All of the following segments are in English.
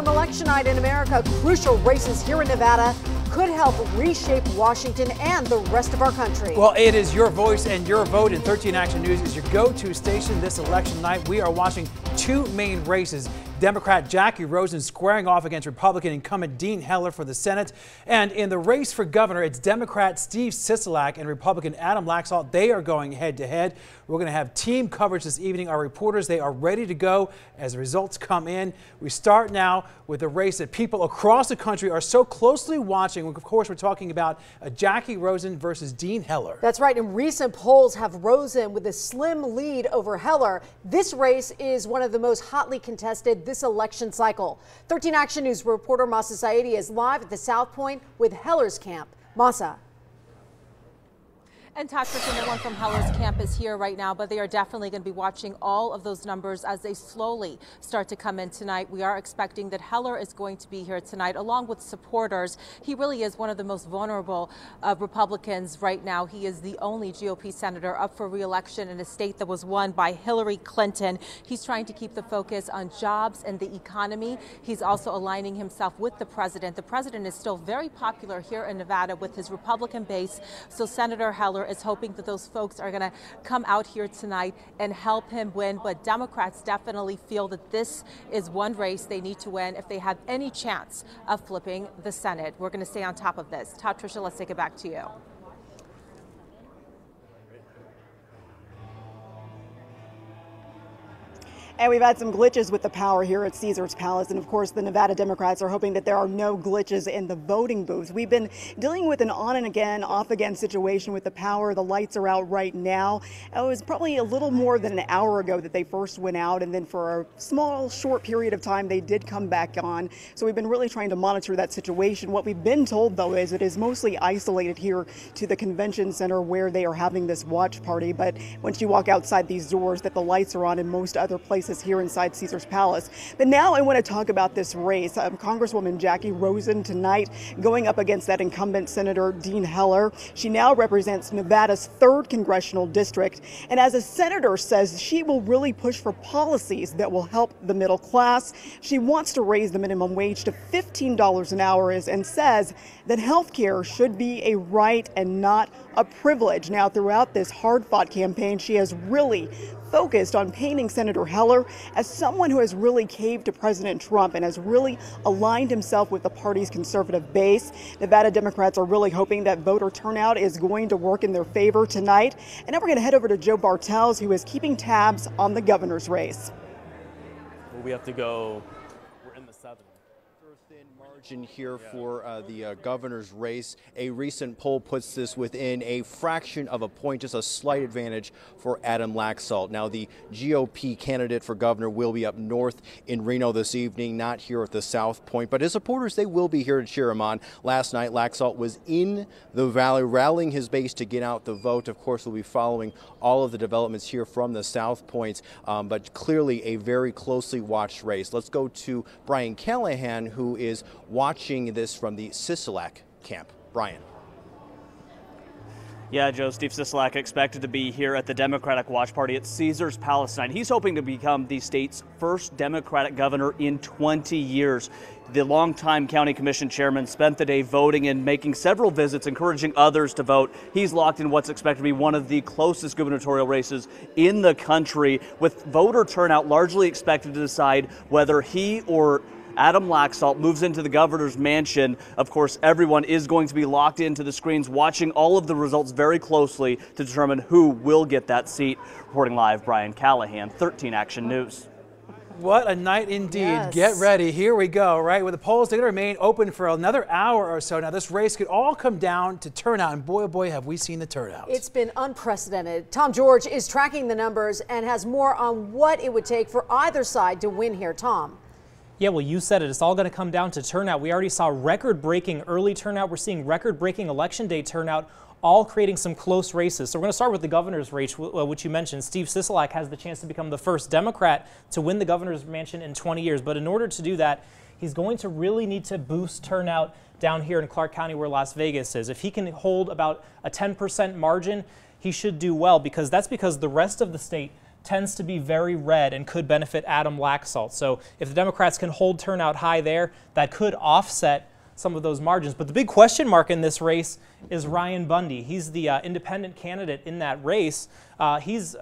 On election night in America, crucial races here in Nevada could help reshape Washington and the rest of our country. Well, it is your voice and your vote, and 13 Action News is your go-to station this election night. We are watching two main races. Democrat Jackie Rosen squaring off against Republican incumbent Dean Heller for the Senate. And in the race for governor, it's Democrat Steve Sisolak and Republican Adam Laxalt. They are going head-to-head. We're going to have team coverage this evening. Our reporters, they are ready to go as the results come in. We start now with a race that people across the country are so closely watching. Of course, we're talking about Jackie Rosen versus Dean Heller. That's right. And recent polls have Rosen with a slim lead over Heller. This race is one of the most hotly contested this election cycle. 13 Action News reporter Masa Saidi is live at the South Point with Heller's camp. Masa. And Patricia, no one from Heller's camp is here right now, but they are definitely going to be watching all of those numbers as they slowly start to come in tonight. We are expecting that Heller is going to be here tonight, along with supporters. He really is one of the most vulnerable Republicans right now. He is the only GOP senator up for re-election in a state that was won by Hillary Clinton. He's trying to keep the focus on jobs and the economy. He's also aligning himself with the president. The president is still very popular here in Nevada with his Republican base, so Senator Heller is hoping that those folks are going to come out here tonight and help him win. But Democrats definitely feel that this is one race they need to win if they have any chance of flipping the Senate. We're going to stay on top of this. Tricia, let's take it back to you. And we've had some glitches with the power here at Caesars Palace. And of course, the Nevada Democrats are hoping that there are no glitches in the voting booths. We've been dealing with an on and again, off again situation with the power. The lights are out right now. It was probably a little more than an hour ago that they first went out. And then for a small, short period of time, they did come back on. So we've been really trying to monitor that situation. What we've been told, though, is it is mostly isolated here to the convention center where they are having this watch party. But once you walk outside these doors, that the lights are on in most other places here inside Caesars Palace. But now I want to talk about this race. Congresswoman Jackie Rosen tonight going up against that incumbent Senator Dean Heller. She now represents Nevada's 3rd congressional district, and as a senator says she will really push for policies that will help the middle class. She wants to raise the minimum wage to $15 an hour and says that health care should be a right and not a privilege. Now, throughout this hard-fought campaign, she has really focused on painting Senator Heller as someone who has really caved to President Trump and has really aligned himself with the party's conservative base. Nevada Democrats are really hoping that voter turnout is going to work in their favor tonight. And now we're going to head over to Joe Bartels, who is keeping tabs on the governor's race. Well, we have to go. We're in the 7th. Thin margin here for the governor's race. A recent poll puts this within a fraction of a point, just a slight advantage for Adam Laxalt. Now, the GOP candidate for governor will be up north in Reno this evening, not here at the South Point, but his supporters, they will be here to cheer him on. Last night, Laxalt was in the valley rallying his base to get out the vote. Of course, we'll be following all of the developments here from the South Point, but clearly a very closely watched race. Let's go to Brian Callahan, who is watching this from the Sisolak camp. Brian. Yeah, Joe, Steve Sisolak expected to be here at the Democratic watch party at Caesars Palace tonight. He's hoping to become the state's first Democratic governor in 20 years. The longtime county commission chairman spent the day voting and making several visits, encouraging others to vote. He's locked in what's expected to be one of the closest gubernatorial races in the country, with voter turnout largely expected to decide whether he or Adam Laxalt moves into the governor's mansion. Of course, everyone is going to be locked into the screens, watching all of the results very closely to determine who will get that seat. Reporting live, Brian Callahan, 13 Action News. What a night indeed. Yes. Get ready. Here we go, right? With the polls, they're going to remain open for another hour or so. Now, this race could all come down to turnout, and boy, oh boy, have we seen the turnout. It's been unprecedented. Tom George is tracking the numbers and has more on what it would take for either side to win here. Tom. Yeah, well, you said it. It's all going to come down to turnout. We already saw record-breaking early turnout. We're seeing record-breaking election day turnout, all creating some close races. So we're going to start with the governor's race, which you mentioned. Steve Sisolak has the chance to become the first Democrat to win the governor's mansion in 20 years. But in order to do that, he's going to really need to boost turnout down here in Clark County where Las Vegas is. If he can hold about a 10% margin, he should do well, because the rest of the state tends to be very red and could benefit Adam Laxalt. So if the Democrats can hold turnout high there, that could offset some of those margins. But the big question mark in this race is Ryan Bundy. He's the independent candidate in that race. He's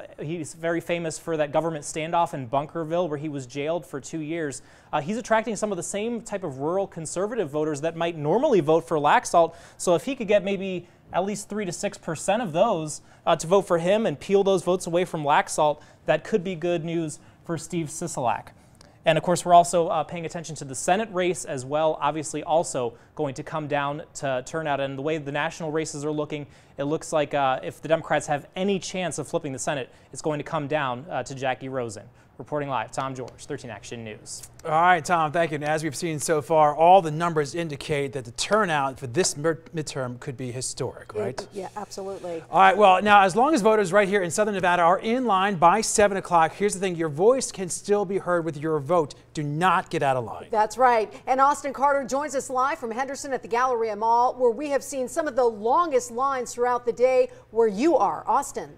very famous for that government standoff in Bunkerville where he was jailed for 2 years. He's attracting some of the same type of rural conservative voters that might normally vote for Laxalt. So if he could get maybe at least 3 to 6% of those to vote for him and peel those votes away from Laxalt, that could be good news for Steve Sisolak. And of course, we're also paying attention to the Senate race as well, obviously also going to come down to turnout. And the way the national races are looking, it looks like if the Democrats have any chance of flipping the Senate, it's going to come down to Jackie Rosen. Reporting live, Tom George, 13 Action News. All right, Tom, thank you. And as we've seen so far, all the numbers indicate that the turnout for this midterm could be historic, right? Yeah, absolutely. All right, well, now, as long as voters right here in Southern Nevada are in line by 7 o'clock, here's the thing, your voice can still be heard with your vote. Do not get out of line. That's right. And Austin Carter joins us live from Henderson at the Galleria Mall, where we have seen some of the longest lines throughout the day where you are. Austin.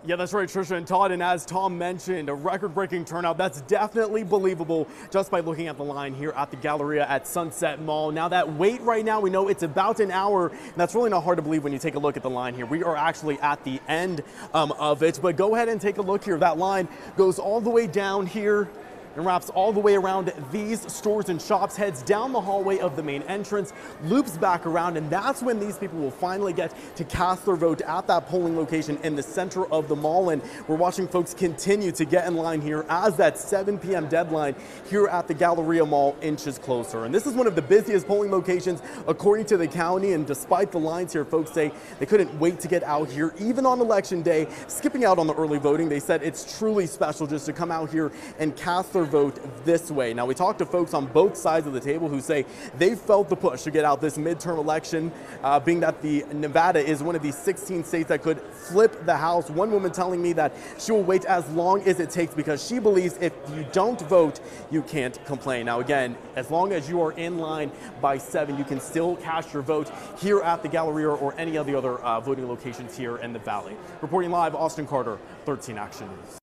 Yeah, that's right, Trisha and Todd. And as Tom mentioned, a record-breaking turnout. That's definitely believable just by looking at the line here at the Galleria at Sunset Mall. Now, that wait right now, we know it's about an hour. And that's really not hard to believe when you take a look at the line here. We are actually at the end of it. But go ahead and take a look here. That line goes all the way down here and wraps all the way around these stores and shops, heads down the hallway of the main entrance, loops back around, and that's when these people will finally get to cast their vote at that polling location in the center of the mall. And we're watching folks continue to get in line here as that 7 p.m. deadline here at the Galleria Mall inches closer. And this is one of the busiest polling locations according to the county, and despite the lines here, folks say they couldn't wait to get out here, even on election day, skipping out on the early voting. They said it's truly special just to come out here and cast their vote this way. Now, we talked to folks on both sides of the table who say they felt the push to get out this midterm election, being that the Nevada is one of the 16 states that could flip the House. One woman telling me that she will wait as long as it takes because she believes if you don't vote, you can't complain. Now, again, as long as you are in line by 7, you can still cast your vote here at the Galleria or any of the other voting locations here in the Valley. Reporting live, Austin Carter, 13 Action News.